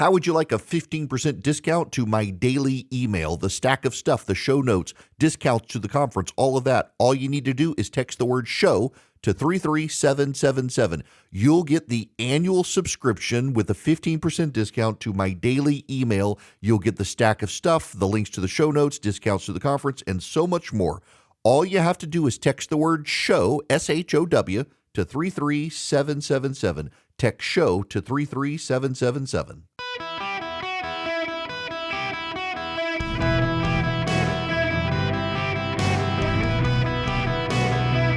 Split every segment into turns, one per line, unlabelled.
How would you like a 15% discount to my daily email, the stack of stuff, the show notes, discounts to the conference, all of that? All you need to do is text the word show to 33777. You'll get the annual subscription with a 15% discount to my daily email. You'll get the stack of stuff, the links to the show notes, discounts to the conference, and so much more. All you have to do is text the word show, SHOW, to 33777. Text show to 33777.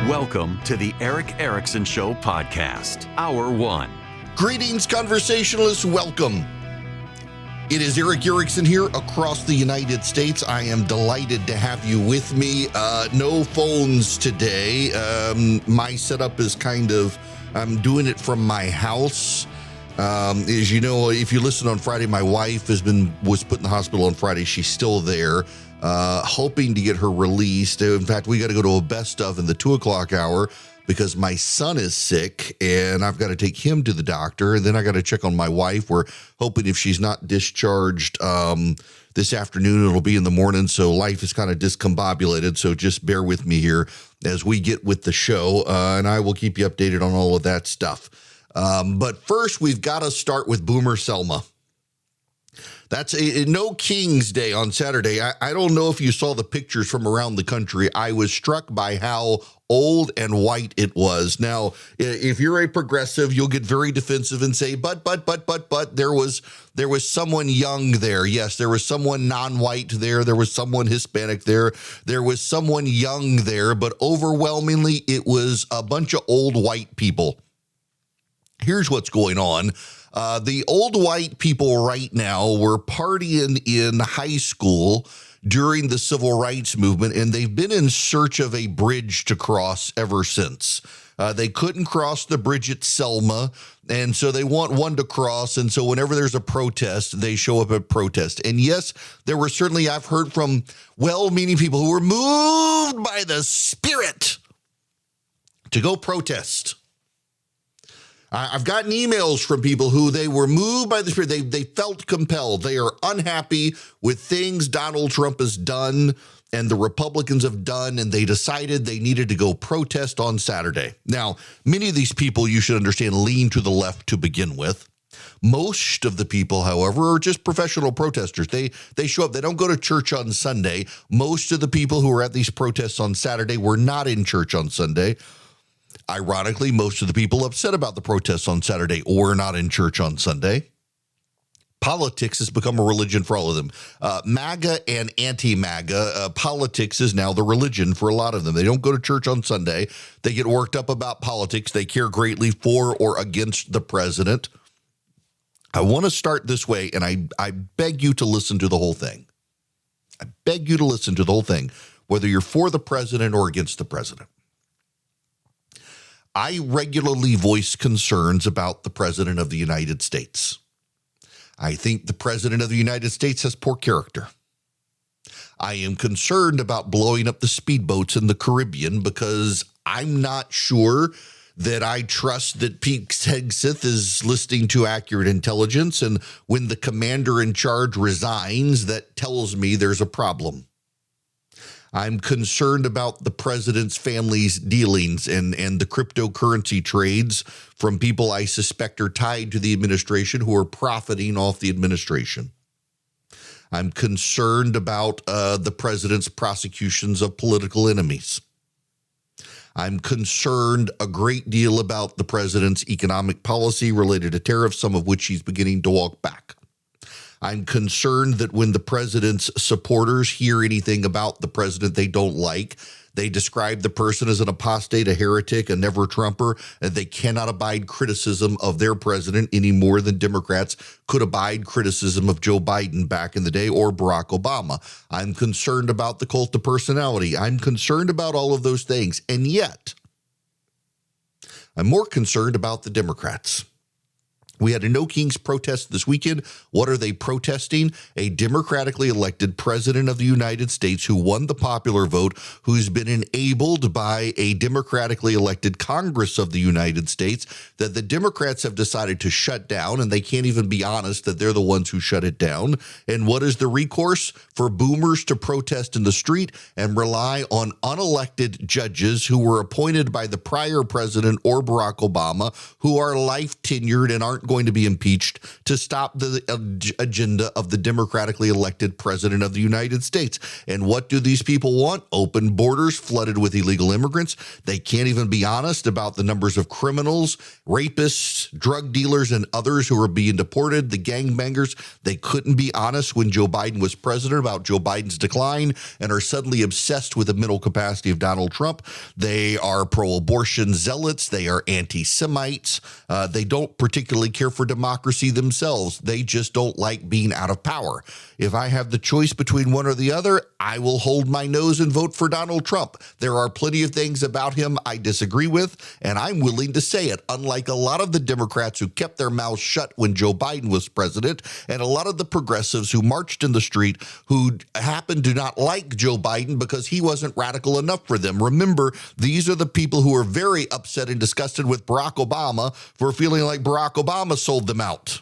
Welcome to the Eric Erickson Show podcast, Hour 1.
Greetings, conversationalists. Welcome. It is Eric Erickson here across the United States. I am delighted to have you with me. No phones today. My setup is I'm doing it from my house. As you know, if you listen on Friday, my wife was put in the hospital on Friday. She's still there. Hoping to get her released. In fact, we got to go to a best of in the 2:00 hour because my son is sick and I've got to take him to the doctor. And then I got to check on my wife. We're hoping if she's not discharged this afternoon, it'll be in the morning. So life is kind of discombobulated. So just bear with me here as we get with the show and I will keep you updated on all of that stuff. But first, we've got to start with Boomer Selma. That's no King's Day on Saturday. I don't know if you saw the pictures from around the country. I was struck by how old and white it was. Now, if you're a progressive, you'll get very defensive and say, but there was someone young there. Yes, there was someone non-white there. There was someone Hispanic there. There was someone young there, but overwhelmingly it was a bunch of old white people. Here's what's going on. The old white people right now were partying in high school during the civil rights movement, and they've been in search of a bridge to cross ever since. They couldn't cross the bridge at Selma, and so they want one to cross, and so whenever there's a protest, they show up at protest. And yes, there were certainly, I've heard from well-meaning people who were moved by the spirit to go protest. I've gotten emails from people who they were moved by the spirit. They felt compelled. They are unhappy with things Donald Trump has done and the Republicans have done, and they decided they needed to go protest on Saturday. Now, many of these people, you should understand, lean to the left to begin with. Most of the people, however, are just professional protesters. They show up. They don't go to church on Sunday. Most of the people who were at these protests on Saturday were not in church on Sunday. Ironically, most of the people upset about the protests on Saturday were not in church on Sunday. Politics has become a religion for all of them. MAGA and anti-MAGA, politics is now the religion for a lot of them. They don't go to church on Sunday. They get worked up about politics. They care greatly for or against the president. I want to start this way, and I beg you to listen to the whole thing. I beg you to listen to the whole thing, whether you're for the president or against the president. I regularly voice concerns about the President of the United States. I think the President of the United States has poor character. I am concerned about blowing up the speedboats in the Caribbean because I'm not sure that I trust that Pete Hegseth is listening to accurate intelligence, and when the commander in charge resigns, that tells me there's a problem. I'm concerned about the president's family's dealings and the cryptocurrency trades from people I suspect are tied to the administration who are profiting off the administration. I'm concerned about the president's prosecutions of political enemies. I'm concerned a great deal about the president's economic policy related to tariffs, some of which he's beginning to walk back. I'm concerned that when the president's supporters hear anything about the president they don't like, they describe the person as an apostate, a heretic, a never-Trumper, and they cannot abide criticism of their president any more than Democrats could abide criticism of Joe Biden back in the day or Barack Obama. I'm concerned about the cult of personality. I'm concerned about all of those things, and yet I'm more concerned about the Democrats. We had a No Kings protest this weekend. What are they protesting? A democratically elected president of the United States who won the popular vote, who's been enabled by a democratically elected Congress of the United States that the Democrats have decided to shut down, and they can't even be honest that they're the ones who shut it down. And what is the recourse? For boomers to protest in the street and rely on unelected judges who were appointed by the prior president or Barack Obama, who are life tenured and aren't going to be impeached, to stop the agenda of the democratically elected president of the United States. And what do these people want? Open borders flooded with illegal immigrants. They can't even be honest about the numbers of criminals, rapists, drug dealers, and others who are being deported, the gangbangers. They couldn't be honest when Joe Biden was president about Joe Biden's decline and are suddenly obsessed with the mental capacity of Donald Trump. They are pro-abortion zealots. They are anti-Semites. They don't particularly care for democracy themselves. They just don't like being out of power. If I have the choice between one or the other, I will hold my nose and vote for Donald Trump. There are plenty of things about him I disagree with, and I'm willing to say it, unlike a lot of the Democrats who kept their mouths shut when Joe Biden was president, and a lot of the progressives who marched in the street who happened to not like Joe Biden because he wasn't radical enough for them. Remember, these are the people who are very upset and disgusted with Barack Obama for feeling like Barack Obama sold them out.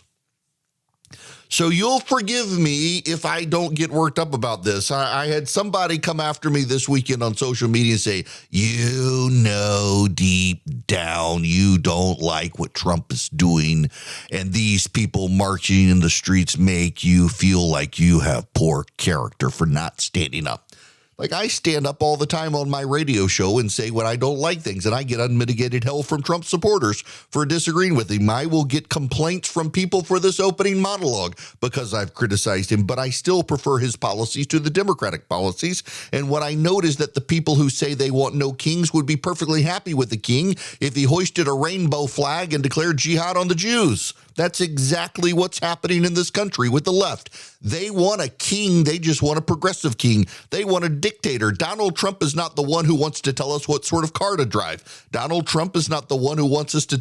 So you'll forgive me if I don't get worked up about this. I had somebody come after me this weekend on social media and say, you know, deep down, you don't like what Trump is doing. And these people marching in the streets make you feel like you have poor character for not standing up. Like, I stand up all the time on my radio show and say when I don't like things, and I get unmitigated hell from Trump supporters for disagreeing with him. I will get complaints from people for this opening monologue because I've criticized him, but I still prefer his policies to the Democratic policies. And what I note is that the people who say they want no kings would be perfectly happy with the king if he hoisted a rainbow flag and declared jihad on the Jews. That's exactly what's happening in this country with the left. They want a king. They just want a progressive king. They want a dictator. Donald Trump is not the one who wants to tell us what sort of car to drive. Donald Trump is not the one who wants us to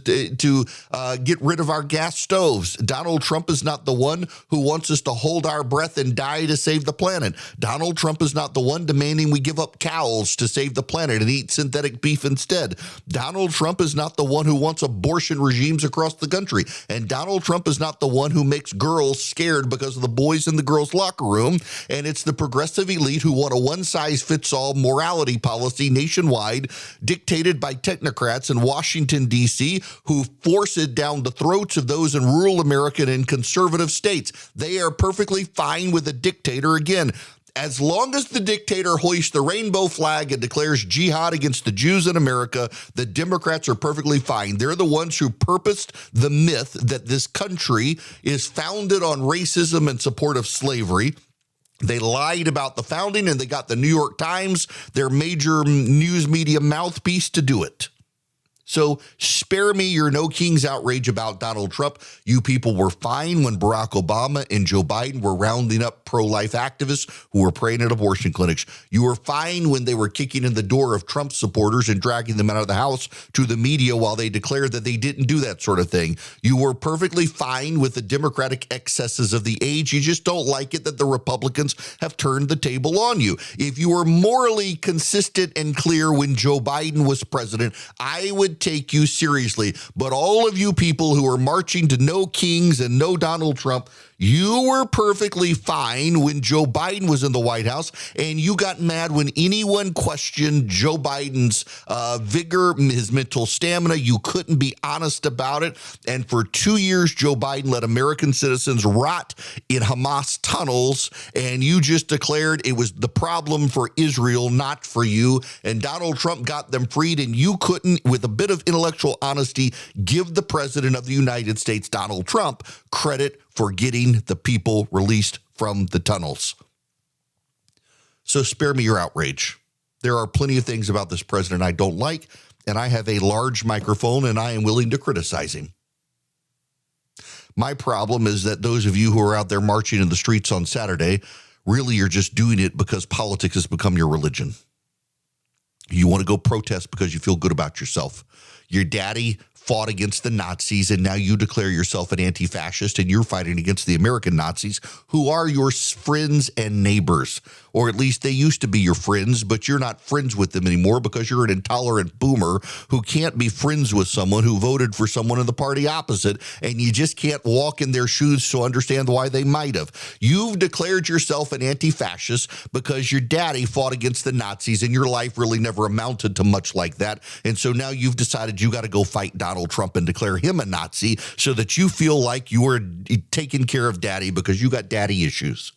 get rid of our gas stoves. Donald Trump is not the one who wants us to hold our breath and die to save the planet. Donald Trump is not the one demanding we give up cows to save the planet and eat synthetic beef instead. Donald Trump is not the one who wants abortion regimes across the country. And Donald Trump is not the one who makes girls scared because of the boys in the girls' locker room. And it's the progressive elite who want a one-size-fits-all morality policy nationwide dictated by technocrats in Washington, D.C., who force it down the throats of those in rural America and in conservative states. They are perfectly fine with a dictator. Again, as long as the dictator hoists the rainbow flag and declares jihad against the Jews in America, the Democrats are perfectly fine. They're the ones who purposed the myth that this country is founded on racism and support of slavery. They lied about the founding, and they got the New York Times, their major news media mouthpiece, to do it. So spare me your no kings outrage about Donald Trump. You people were fine when Barack Obama and Joe Biden were rounding up pro-life activists who were praying at abortion clinics. You were fine when they were kicking in the door of Trump supporters and dragging them out of the house to the media while they declared that they didn't do that sort of thing. You were perfectly fine with the Democratic excesses of the age. You just don't like it that the Republicans have turned the table on you. If you were morally consistent and clear when Joe Biden was president, I would take you seriously. But all of you people who are marching to no kings and no Donald Trump, you were perfectly fine when Joe Biden was in the White House, and you got mad when anyone questioned Joe Biden's vigor, his mental stamina. You couldn't be honest about it. And for 2 years, Joe Biden let American citizens rot in Hamas tunnels, and you just declared it was the problem for Israel, not for you. And Donald Trump got them freed, and you couldn't, with a bit of intellectual honesty, give the president of the United States, Donald Trump, credit for getting the people released from the tunnels. So spare me your outrage. There are plenty of things about this president I don't like, and I have a large microphone, and I am willing to criticize him. My problem is that those of you who are out there marching in the streets on Saturday really are just doing it because politics has become your religion. You want to go protest because you feel good about yourself. Your daddy fought against the Nazis, and now you declare yourself an anti-fascist and you're fighting against the American Nazis, who are your friends and neighbors, or at least they used to be your friends, but you're not friends with them anymore because you're an intolerant boomer who can't be friends with someone who voted for someone in the party opposite, and you just can't walk in their shoes to understand why they might have. You've declared yourself an anti-fascist because your daddy fought against the Nazis and your life really never amounted to much like that, and so now you've decided you got to go fight Donald Trump and declare him a Nazi so that you feel like you are taking care of daddy because you got daddy issues.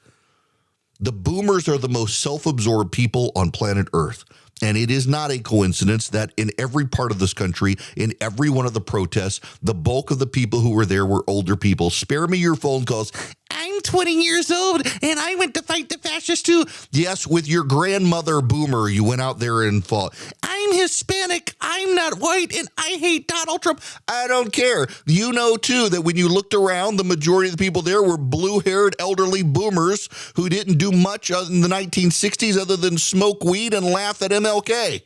The boomers are the most self-absorbed people on planet Earth. And it is not a coincidence that in every part of this country, in every one of the protests, the bulk of the people who were there were older people. Spare me your phone calls. I'm 20 years old and I went to fight the fascists too. Yes, with your grandmother boomer, you went out there and fought. I'm Hispanic, I'm not white, and I hate Donald Trump. I don't care. You know, too, that when you looked around, the majority of the people there were blue-haired elderly boomers who didn't do much in the 1960s other than smoke weed and laugh at MLK.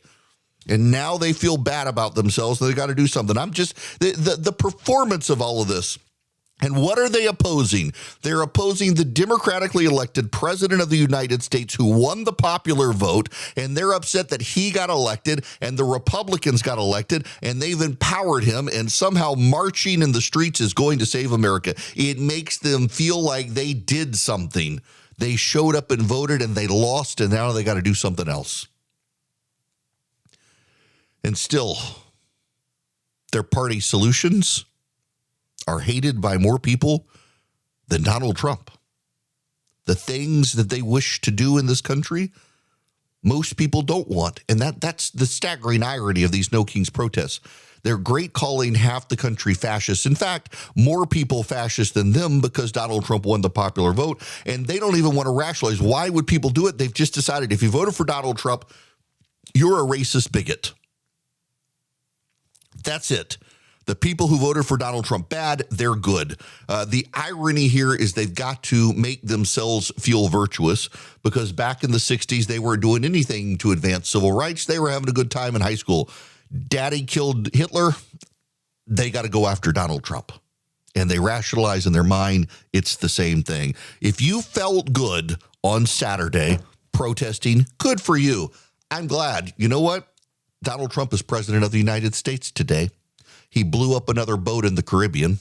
And now they feel bad about themselves. They got to do something. The performance of all of this. And what are they opposing? They're opposing the democratically elected president of the United States who won the popular vote, and they're upset that he got elected and the Republicans got elected, and they've empowered him, and somehow marching in the streets is going to save America. It makes them feel like they did something. They showed up and voted, and they lost, and now they got to do something else. And still, their party solutions are hated by more people than Donald Trump. The things that they wish to do in this country, most people don't want. And that's the staggering irony of these No Kings protests. They're great calling half the country fascist. In fact, more people fascist than them because Donald Trump won the popular vote. And they don't even want to rationalize why would people do it. They've just decided if you voted for Donald Trump, you're a racist bigot. That's it. The people who voted for Donald Trump bad, they're good. The irony here is they've got to make themselves feel virtuous because back in the 60s, they weren't doing anything to advance civil rights. They were having a good time in high school. Daddy killed Hitler. They got to go after Donald Trump. And they rationalize in their mind it's the same thing. If you felt good on Saturday protesting, good for you. I'm glad. You know what? Donald Trump is president of the United States today. He blew up another boat in the Caribbean.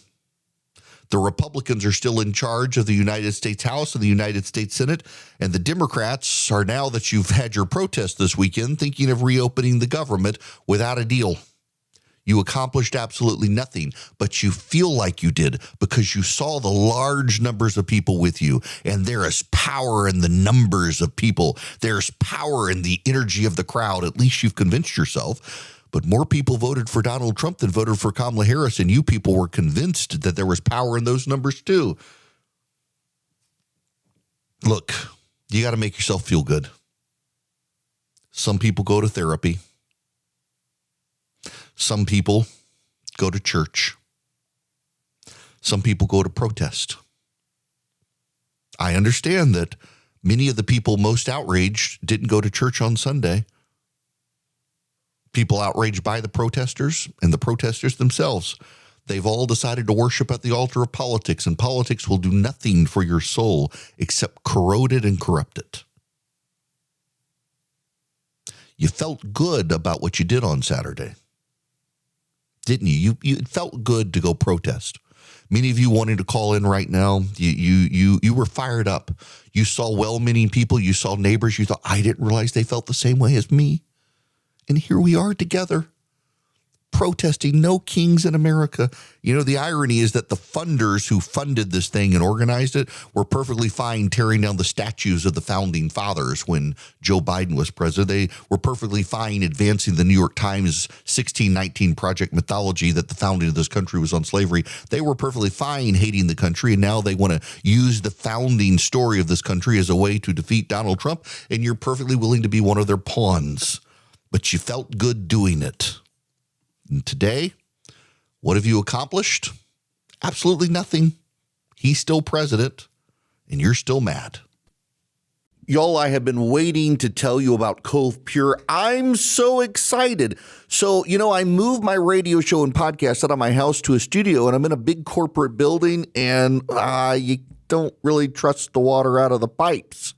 The Republicans are still in charge of the United States House and the United States Senate. And the Democrats are, now that you've had your protest this weekend, thinking of reopening the government without a deal. You accomplished absolutely nothing, but you feel like you did because you saw the large numbers of people with you. And there is power in the numbers of people. There's power in the energy of the crowd. At least you've convinced yourself. But more people voted for Donald Trump than voted for Kamala Harris, and you people were convinced that there was power in those numbers too. Look, you got to make yourself feel good. Some people go to therapy. Some people go to church. Some people go to protest. I understand that many of the people most outraged didn't go to church on Sunday. People outraged by the protesters and the protesters themselves. They've all decided to worship at the altar of politics, and politics will do nothing for your soul except corrode it and corrupt it. You felt good about what you did on Saturday, didn't you? It felt good to go protest. Many of you wanting to call in right now, you were fired up. You saw well-meaning people. You saw neighbors. You thought, I didn't realize they felt the same way as me. And here we are together, protesting No Kings in America. You know, the irony is that the funders who funded this thing and organized it were perfectly fine tearing down the statues of the founding fathers when Joe Biden was president. They were perfectly fine advancing the New York Times 1619 Project mythology that the founding of this country was on slavery. They were perfectly fine hating the country, and now they want to use the founding story of this country as a way to defeat Donald Trump, and you're perfectly willing to be one of their pawns. But you felt good doing it. And today, what have you accomplished? Absolutely nothing. He's still president, and you're still mad. Y'all, I have been waiting to tell you about Cove Pure. I'm so excited. So, I moved my radio show and podcast out of my house to a studio, and I'm in a big corporate building, and you don't really trust the water out of the pipes.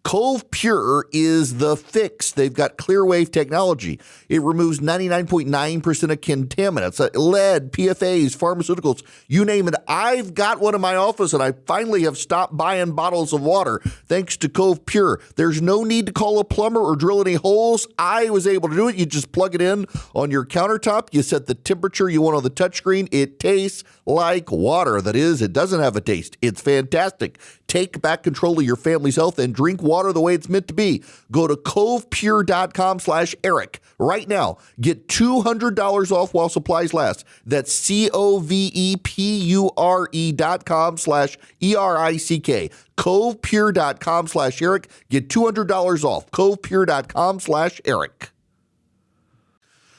Cove Pure is the fix. They've got clear wave technology. It removes 99.9% of contaminants, lead, PFAs, pharmaceuticals, you name it. I've got one in my office, and I finally have stopped buying bottles of water thanks to Cove Pure. There's no need to call a plumber or drill any holes. I was able to do it. You just plug it in on your countertop. You set the temperature you want on the touchscreen. It tastes like water. That is, it doesn't have a taste. It's fantastic. Take back control of your family's health and drink water the way it's meant to be. Go to covepure.com/Eric right now. Get $200 off while supplies last. That's covepure.com/ERICK. Covepure.com/Eric. Get $200 off. Covepure.com/Eric.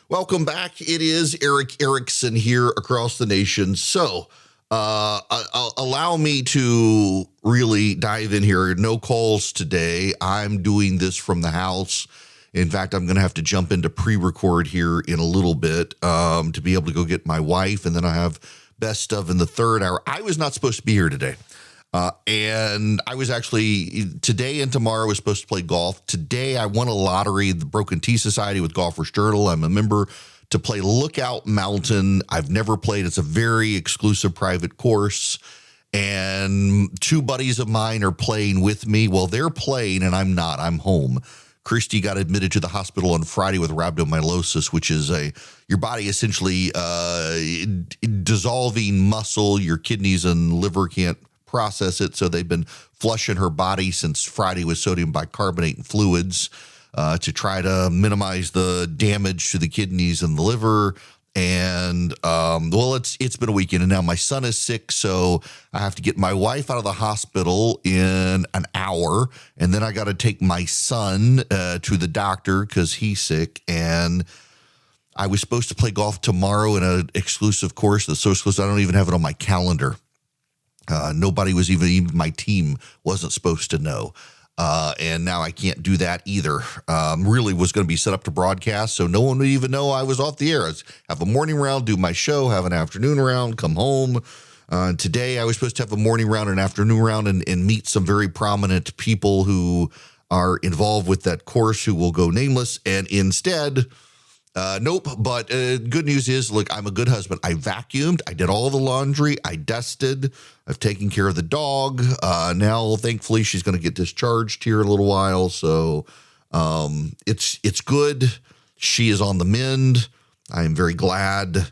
Welcome back. It is Eric Erickson here across the nation. So, allow me to really dive in here. No calls today. I'm doing this from the house. In fact, I'm going to have to jump into pre-record here in a little bit to be able to go get my wife, and then I have best of in the third hour. I was not supposed to be here today. And I was actually, today and tomorrow, was supposed to play golf. Today, I won a lottery, the Broken Tea Society with Golfers Journal. I'm a member to play Lookout Mountain. I've never played. It's a very exclusive private course. And two buddies of mine are playing with me. Well, they're playing and I'm not. I'm home. Christy got admitted to the hospital on Friday with rhabdomyolysis, which is your body essentially dissolving muscle. Your kidneys and liver can't process it. So they've been flushing her body since Friday with sodium bicarbonate and fluids to try to minimize the damage to the kidneys and the liver. And, it's been a weekend, and now my son is sick, so I have to get my wife out of the hospital in an hour, and then I got to take my son to the doctor because he's sick, and I was supposed to play golf tomorrow in an exclusive course that's so exclusive I don't even have it on my calendar. Nobody was even my team wasn't supposed to know. And now I can't do that either. Really was going to be set up to broadcast, so no one would even know I was off the air. I'd have a morning round, do my show, have an afternoon round, come home. Today I was supposed to have a morning round, an afternoon round, and meet some very prominent people who are involved with that course who will go nameless. And instead, nope. But good news is, look, I'm a good husband. I vacuumed. I did all the laundry. I dusted. I've taken care of the dog. Now, thankfully, she's going to get discharged here in a little while. So it's good. She is on the mend. I am very glad.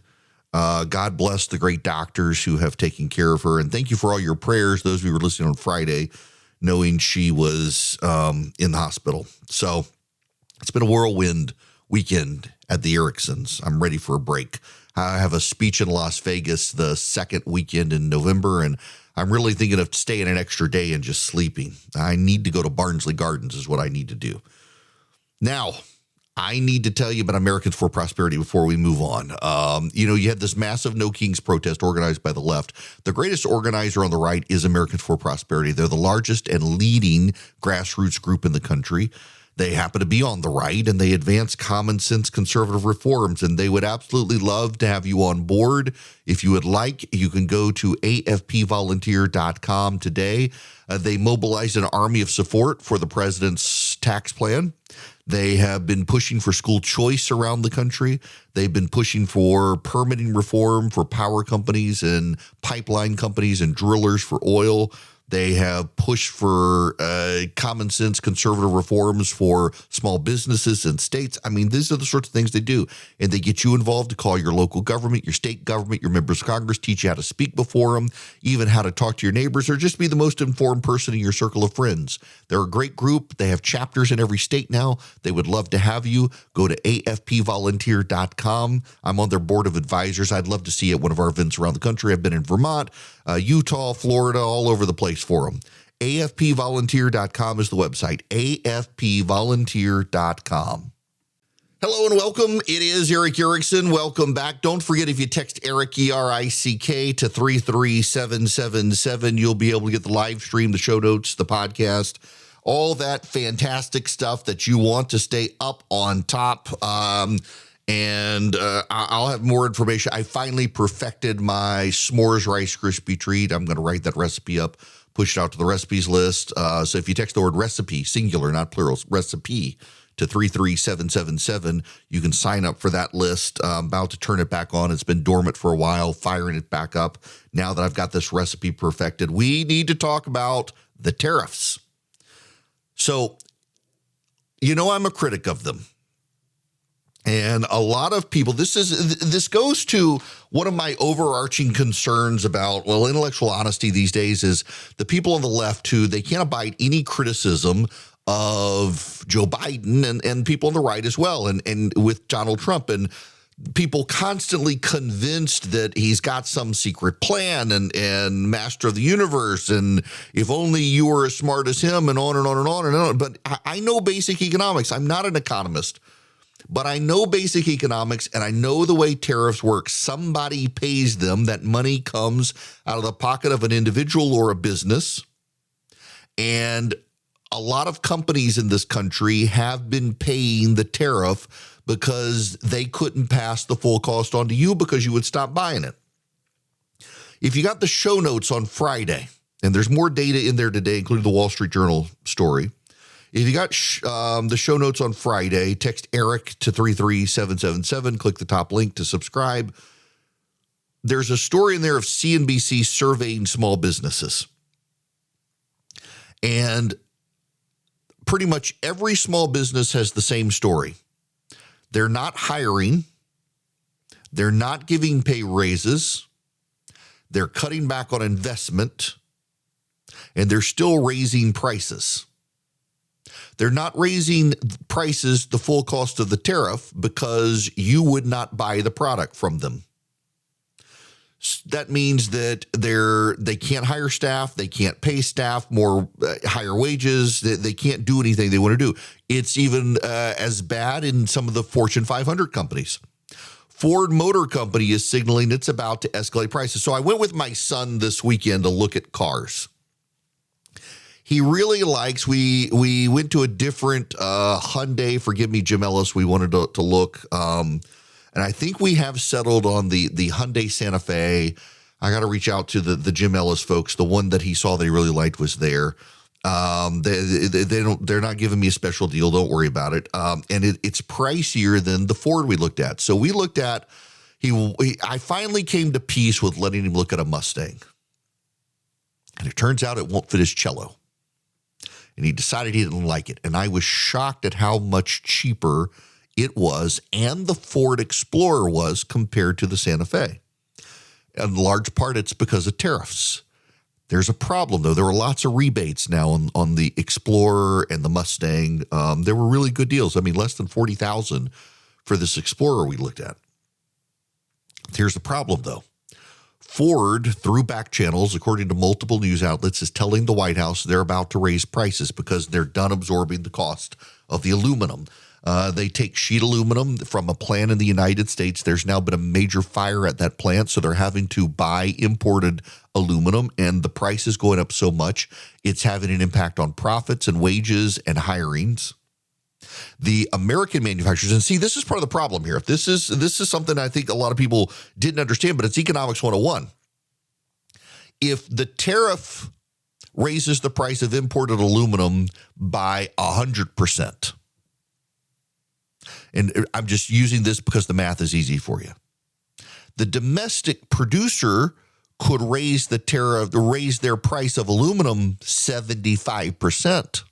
God bless the great doctors who have taken care of her. And thank you for all your prayers, those of you who were listening on Friday, knowing she was in the hospital. So it's been a whirlwind weekend at the Ericksons. I'm ready for a break. I have a speech in Las Vegas the second weekend in November, and I'm really thinking of staying an extra day and just sleeping. I need to go to Barnsley Gardens is what I need to do. Now, I need to tell you about Americans for Prosperity before we move on. You had this massive No Kings protest organized by the left. The greatest organizer on the right is Americans for Prosperity. They're the largest and leading grassroots group in the country. They happen to be on the right, and they advance common sense conservative reforms, and they would absolutely love to have you on board. If you would like, you can go to afpvolunteer.com today. They mobilized an army of support for the president's tax plan. They have been pushing for school choice around the country. They've been pushing for permitting reform for power companies and pipeline companies and drillers for oil. They have pushed for common sense conservative reforms for small businesses and states. I mean, these are the sorts of things they do. And they get you involved to call your local government, your state government, your members of Congress, teach you how to speak before them, even how to talk to your neighbors, or just be the most informed person in your circle of friends. They're a great group. They have chapters in every state now. They would love to have you. Go to afpvolunteer.com. I'm on their board of advisors. I'd love to see you at one of our events around the country. I've been in Vermont, Utah, Florida, all over the place for them. afpvolunteer.com is the website. afpvolunteer.com. Hello and welcome. It is Eric Erickson. Welcome back. Don't forget, if you text Eric, E-R-I-C-K, to 33777, you'll be able to get the live stream, the show notes, the podcast, all that fantastic stuff that you want to stay up on top. And I'll have more information. I finally perfected my s'mores Rice Krispie treat. I'm going to write that recipe up, push it out to the recipes list. So if you text the word recipe, singular, not plural, recipe, to 33777, you can sign up for that list. I'm about to turn it back on. It's been dormant for a while, firing it back up. Now that I've got this recipe perfected, we need to talk about the tariffs. So, I'm a critic of them. And a lot of people, this goes to one of my overarching concerns about, intellectual honesty these days is the people on the left who they can't abide any criticism of Joe Biden and people on the right as well, and with Donald Trump, and people constantly convinced that he's got some secret plan and master of the universe, and if only you were as smart as him, and on and on and on and on. But I know basic economics. I'm not an economist. But I know basic economics, and I know the way tariffs work. Somebody pays them. That money comes out of the pocket of an individual or a business. And a lot of companies in this country have been paying the tariff because they couldn't pass the full cost on to you because you would stop buying it. If you got the show notes on Friday, and there's more data in there today, including the Wall Street Journal story. If you got the show notes on Friday, text Eric to 33777, click the top link to subscribe. There's a story in there of CNBC surveying small businesses. And pretty much every small business has the same story. They're not hiring. They're not giving pay raises. They're cutting back on investment. And they're still raising prices. They're not raising prices the full cost of the tariff because you would not buy the product from them. That means that they can't hire staff, they can't pay staff more higher wages, they can't do anything they want to do. It's even as bad in some of the Fortune 500 companies. Ford Motor Company is signaling it's about to escalate prices. So I went with my son this weekend to look at cars. He really likes, we went to a different Hyundai, forgive me, Jim Ellis, we wanted to look. And I think we have settled on the Hyundai Santa Fe. I got to reach out to the Jim Ellis folks. The one that he saw that he really liked was there. They're not giving me a special deal. Don't worry about it. And it's pricier than the Ford we looked at. So we looked at, I finally came to peace with letting him look at a Mustang. And it turns out it won't fit his cello. And he decided he didn't like it. And I was shocked at how much cheaper it was and the Ford Explorer was compared to the Santa Fe. In large part, it's because of tariffs. There's a problem, though. There were lots of rebates now on the Explorer and the Mustang. There were really good deals. I mean, less than $40,000 for this Explorer we looked at. Here's the problem, though. Ford, through back channels, according to multiple news outlets, is telling the White House they're about to raise prices because they're done absorbing the cost of the aluminum. They take sheet aluminum from a plant in the United States. There's now been a major fire at that plant, so they're having to buy imported aluminum, and the price is going up so much, it's having an impact on profits and wages and hirings. The American manufacturers, and see, this is part of the problem here. This is something I think a lot of people didn't understand, but it's economics 101. If the tariff raises the price of imported aluminum by 100%, and I'm just using this because the math is easy for you, the domestic producer could raise their price of aluminum 75%.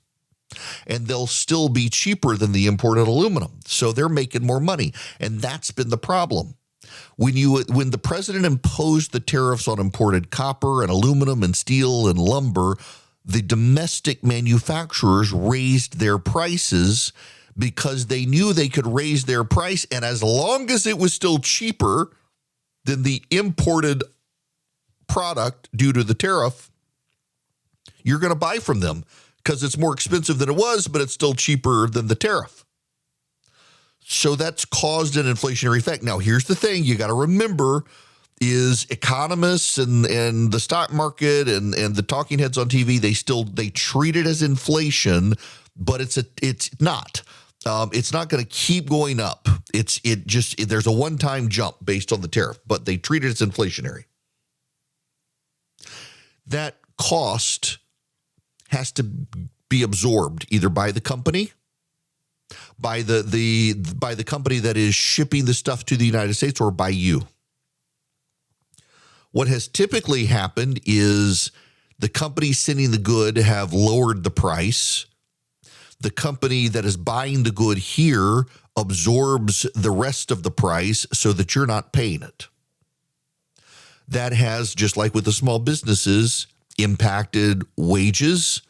And they'll still be cheaper than the imported aluminum. So they're making more money. And that's been the problem. When the president imposed the tariffs on imported copper and aluminum and steel and lumber, the domestic manufacturers raised their prices because they knew they could raise their price. And as long as it was still cheaper than the imported product due to the tariff, you're going to buy from them. Because it's more expensive than it was, but it's still cheaper than the tariff. So that's caused an inflationary effect. Now, here's the thing. You got to remember is economists and the stock market and the talking heads on TV, they treat it as inflation, but it's not. It's not going to keep going up. There's a one-time jump based on the tariff, but they treat it as inflationary. That cost has to be absorbed either by the company, by the company that is shipping the stuff to the United States, or by you. What has typically happened is the company sending the good have lowered the price. The company that is buying the good here absorbs the rest of the price so that you're not paying it. That has, just like with the small businesses, impacted wages.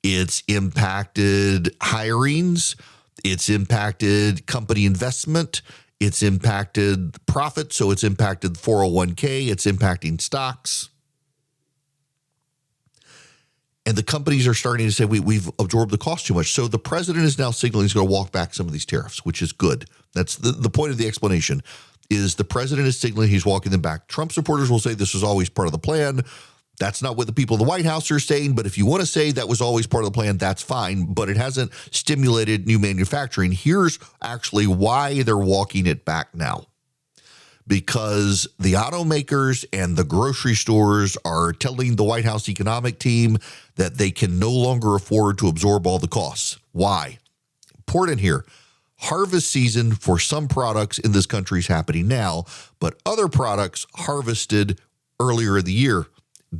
It's impacted hirings. It's impacted company investment. It's impacted profit, so it's impacted 401k. It's impacting stocks. And the companies are starting to say, we've absorbed the cost too much. So the president is now signaling he's going to walk back some of these tariffs, which is good. That's the point of the explanation, is the president is signaling he's walking them back. Trump supporters will say this was always part of the plan. That's not what the people in the White House are saying, but if you want to say that was always part of the plan, that's fine, but it hasn't stimulated new manufacturing. Here's actually why they're walking it back now. Because the automakers and the grocery stores are telling the White House economic team that they can no longer afford to absorb all the costs. Why? Important here. Harvest season for some products in this country is happening now, but other products harvested earlier in the year.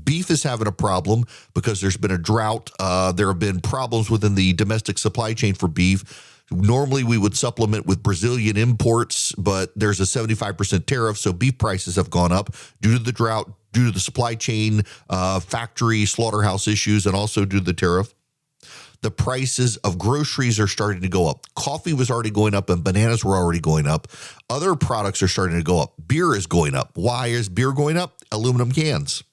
Beef is having a problem because there's been a drought. There have been problems within the domestic supply chain for beef. Normally, we would supplement with Brazilian imports, but there's a 75% tariff, so beef prices have gone up due to the drought, due to the supply chain, factory, slaughterhouse issues, and also due to the tariff. The prices of groceries are starting to go up. Coffee was already going up and bananas were already going up. Other products are starting to go up. Beer is going up. Why is beer going up? Aluminum cans.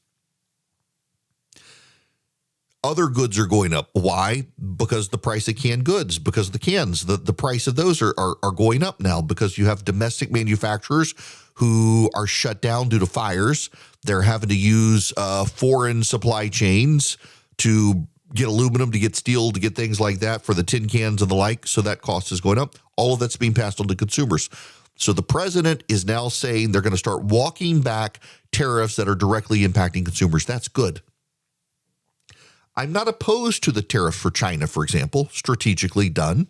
Other goods are going up. Why? Because the price of canned goods, because of the cans, the price of those are going up now because you have domestic manufacturers who are shut down due to fires. They're having to use foreign supply chains to get aluminum, to get steel, to get things like that for the tin cans and the like. So that cost is going up. All of that's being passed on to consumers. So the president is now saying they're going to start walking back tariffs that are directly impacting consumers. That's good. I'm not opposed to the tariff for China, for example, strategically done.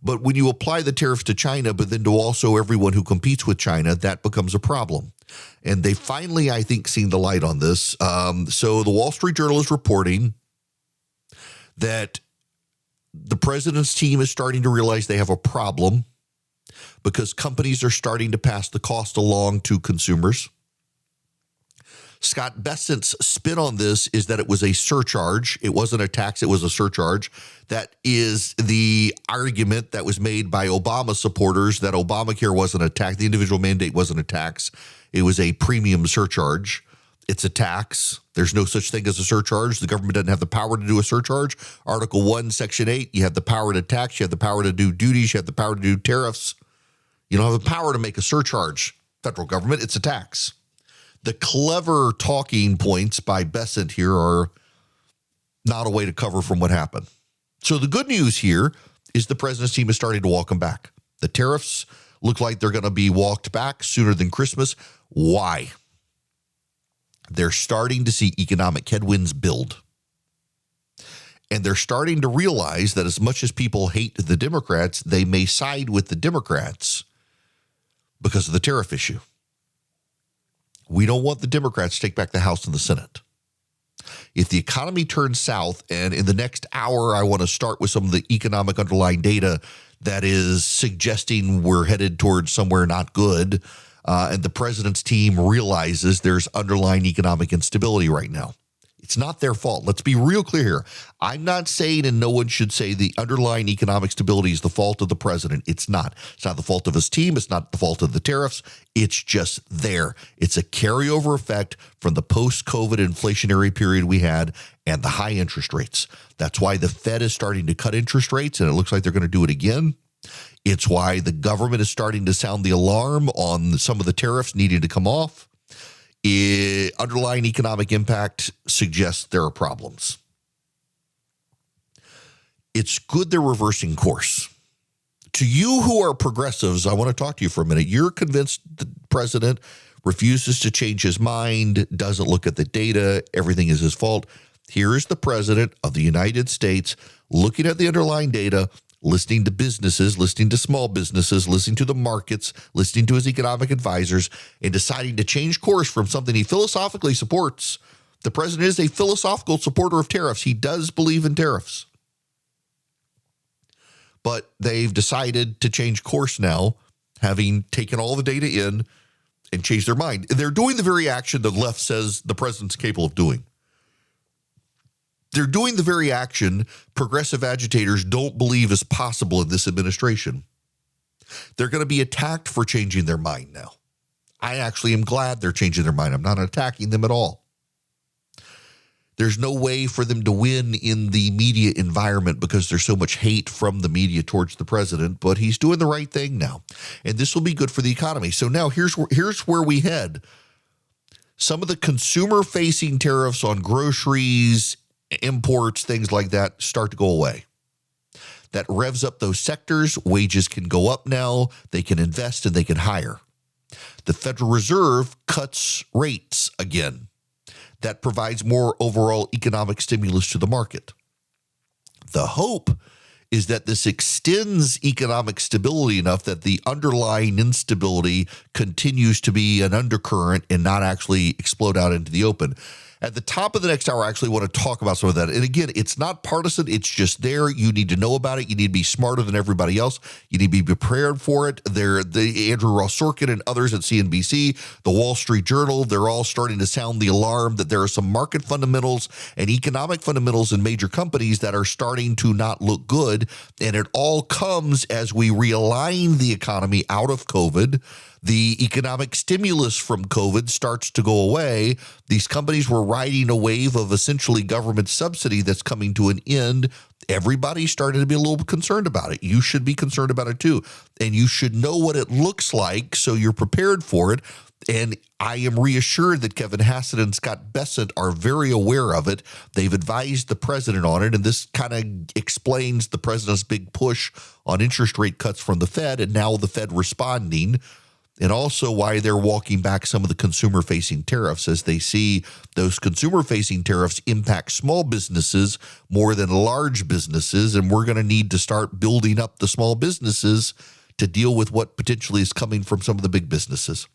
But when you apply the tariffs to China, but then to also everyone who competes with China, that becomes a problem. And they finally, I think, seen the light on this. So the Wall Street Journal is reporting that the president's team is starting to realize they have a problem because companies are starting to pass the cost along to consumers. Scott Bessent's spin on this is that it was a surcharge. It wasn't a tax, it was a surcharge. That is the argument that was made by Obama supporters, that Obamacare wasn't a tax, the individual mandate wasn't a tax. It was a premium surcharge. It's a tax. There's no such thing as a surcharge. The government doesn't have the power to do a surcharge. Article 1, Section 8, you have the power to tax, you have the power to do duties, you have the power to do tariffs. You don't have the power to make a surcharge. Federal government, it's a tax. The clever talking points by Bessent here are not a way to cover from what happened. So the good news here is the president's team is starting to walk them back. The tariffs look like they're going to be walked back sooner than Christmas. Why? They're starting to see economic headwinds build. And they're starting to realize that as much as people hate the Democrats, they may side with the Democrats because of the tariff issue. We don't want the Democrats to take back the House and the Senate. If the economy turns south, and in the next hour, I want to start with some of the economic underlying data that is suggesting we're headed towards somewhere not good, and the president's team realizes there's underlying economic instability right now. It's not their fault. Let's be real clear here. I'm not saying, and no one should say, the underlying economic stability is the fault of the president. It's not. It's not the fault of his team. It's not the fault of the tariffs. It's just there. It's a carryover effect from the post-COVID inflationary period we had and the high interest rates. That's why the Fed is starting to cut interest rates, and it looks like they're going to do it again. It's why the government is starting to sound the alarm on some of the tariffs needing to come off. Underlying economic impact suggests there are problems. It's good they're reversing course. To you who are progressives, I want to talk to you for a minute. You're convinced the president refuses to change his mind, doesn't look at the data, everything is his fault. Here is the president of the United States looking at the underlying data, listening to businesses, listening to small businesses, listening to the markets, listening to his economic advisors, and deciding to change course from something he philosophically supports. The president is a philosophical supporter of tariffs. He does believe in tariffs. But they've decided to change course now, having taken all the data in and changed their mind. They're doing the very action the left says the president's capable of doing. They're doing the very action progressive agitators don't believe is possible in this administration. They're going to be attacked for changing their mind now. I actually am glad they're changing their mind. I'm not attacking them at all. There's no way for them to win in the media environment because there's so much hate from the media towards the president, but he's doing the right thing now. And this will be good for the economy. So now here's where we head. Some of the consumer-facing tariffs on groceries, imports, things like that start to go away. That revs up those sectors. Wages can go up now. They can invest and they can hire. The Federal Reserve cuts rates again. That provides more overall economic stimulus to the market. The hope is that this extends economic stability enough that the underlying instability continues to be an undercurrent and not actually explode out into the open. At the top of the next hour, I actually want to talk about some of that. And again, it's not partisan. It's just there. You need to know about it. You need to be smarter than everybody else. You need to be prepared for it. The Andrew Ross Sorkin and others at CNBC, the Wall Street Journal, they're all starting to sound the alarm that there are some market fundamentals and economic fundamentals in major companies that are starting to not look good. And it all comes as we realign the economy out of COVID. The economic stimulus from COVID starts to go away. These companies were riding a wave of essentially government subsidy that's coming to an end. Everybody's starting to be a little concerned about it. You should be concerned about it too. And you should know what it looks like so you're prepared for it. And I am reassured that Kevin Hassett and Scott Bessent are very aware of it. They've advised the president on it, and this kind of explains the president's big push on interest rate cuts from the Fed, and now the Fed responding. And also why they're walking back some of the consumer-facing tariffs as they see those consumer-facing tariffs impact small businesses more than large businesses. And we're going to need to start building up the small businesses to deal with what potentially is coming from some of the big businesses.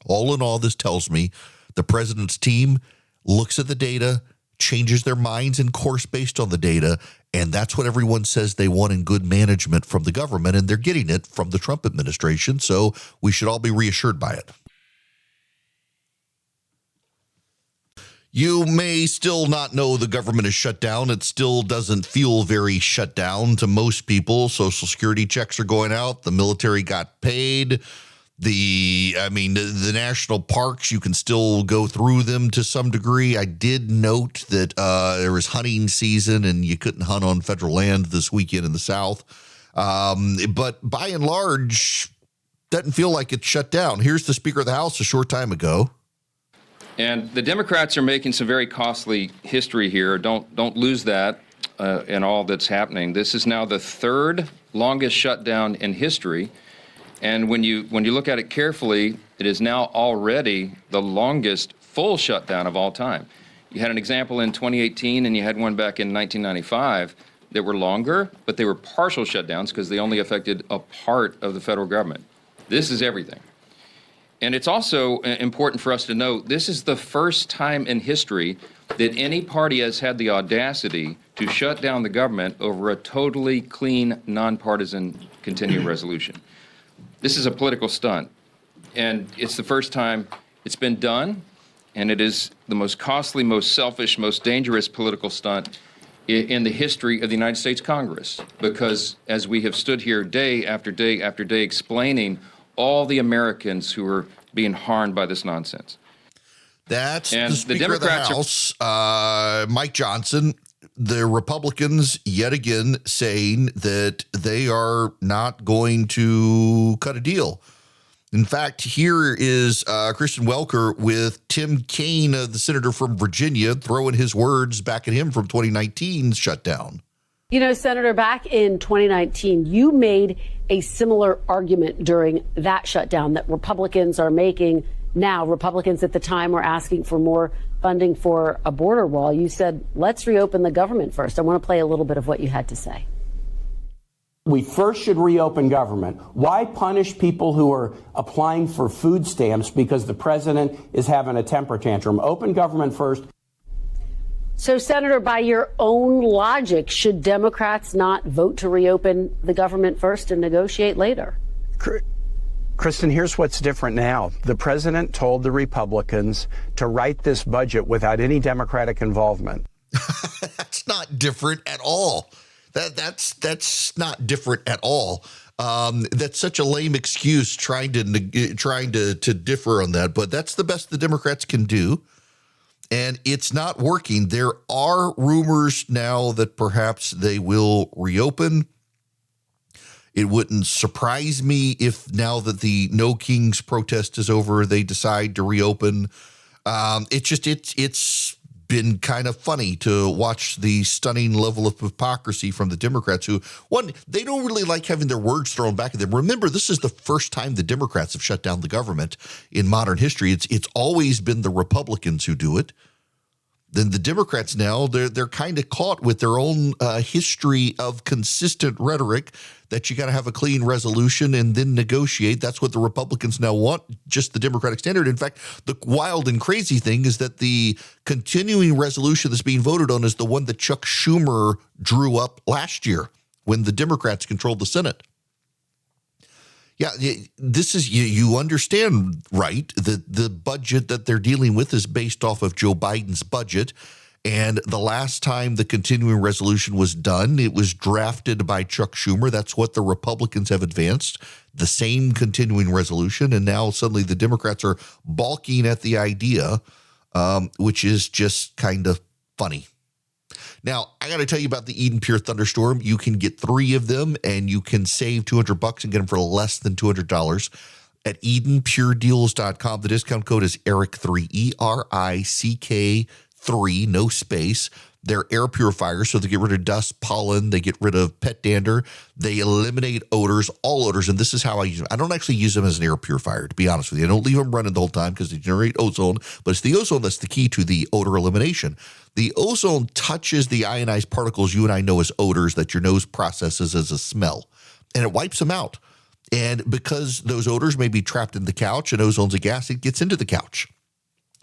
All in all, this tells me the president's team looks at the data, changes their minds and course based on the data, and that's what everyone says they want in good management from the government, and they're getting it from the Trump administration, so we should all be reassured by it. You may still not know the government is shut down. It still doesn't feel very shut down to most people. Social Security checks are going out. The military got paid. The national parks, you can still go through them to some degree. I did note that there was hunting season and you couldn't hunt on federal land this weekend in the South. But by and large, doesn't feel like it's shut down. Here's the Speaker of the House a short time ago.
And the Democrats are making some very costly history here. Don't lose that in all that's happening. This is now the third longest shutdown in history. And when you look at it carefully, it is now already the longest full shutdown of all time. You had an example in 2018 and you had one back in 1995 that were longer, but they were partial shutdowns because they only affected a part of the federal government. This is everything. And it's also important for us to note, this is the first time in history that any party has had the audacity to shut down the government over a totally clean, nonpartisan continuing resolution. This is a political stunt, and it's the first time it's been done, and it is the most costly, most selfish, most dangerous political stunt in the history of the United States Congress, because as we have stood here day after day after day explaining all the Americans who are being harmed by this nonsense.
That's the Speaker of the House, Mike Johnson. The Republicans, yet again, saying that they are not going to cut a deal. In fact, here is Kristen Welker with Tim Kaine, the senator from Virginia, throwing his words back at him from 2019's shutdown.
You know, Senator, back in 2019, you made a similar argument during that shutdown that Republicans are making now. Republicans at the time were asking for more funding for a border wall. You said, let's reopen the government first. I want to play a little bit of what you had to say.
We first should reopen government. Why punish people who are applying for food stamps because the president is having a temper tantrum? Open government first.
So, Senator, by your own logic, should Democrats not vote to reopen the government first and negotiate later?
Kristen, here's what's different now. The president told the Republicans to write this budget without any Democratic involvement.
That's not different at all. That's not different at all. That's such a lame excuse trying to differ on that, but that's the best the Democrats can do, and it's not working. There are rumors now that perhaps they will reopen. It wouldn't surprise me if now that the No Kings protest is over, they decide to reopen. It's been kind of funny to watch the stunning level of hypocrisy from the Democrats who, one, they don't really like having their words thrown back at them. Remember, this is the first time the Democrats have shut down the government in modern history. It's always been the Republicans who do it. Then the Democrats now, they're kind of caught with their own history of consistent rhetoric that you got to have a clean resolution and then negotiate. That's what the Republicans now want, just the Democratic standard. In fact, the wild and crazy thing is that the continuing resolution that's being voted on is the one that Chuck Schumer drew up last year when the Democrats controlled the Senate. Yeah, this is, you understand, right? The budget that they're dealing with is based off of Joe Biden's budget. And the last time the continuing resolution was done, it was drafted by Chuck Schumer. That's what the Republicans have advanced, the same continuing resolution. And now suddenly the Democrats are balking at the idea, which is just kind of funny. Now, I got to tell you about the Eden Pure Thunderstorm. You can get 3 of them and you can save $200 and get them for less than $200 at EdenPureDeals.com. The discount code is ERIC3, ERICK3, no space. They're air purifiers, so they get rid of dust, pollen, they get rid of pet dander, they eliminate odors, all odors, and this is how I use them. I don't actually use them as an air purifier, to be honest with you. I don't leave them running the whole time because they generate ozone, but it's the ozone that's the key to the odor elimination. The ozone touches the ionized particles you and I know as odors that your nose processes as a smell, and it wipes them out. And because those odors may be trapped in the couch and ozone's a gas, it gets into the couch,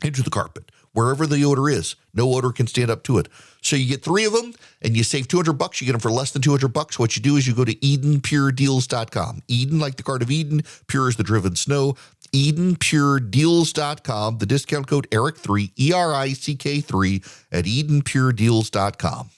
into the carpet, wherever the odor is. No odor can stand up to it. So you get 3 of them and you save $200. You get them for less than $200. What you do is you go to EdenPureDeals.com. Eden, like the Garden of Eden. Pure is the driven snow. EdenPureDeals.com. The discount code ERIC3, ERICK3 at EdenPureDeals.com.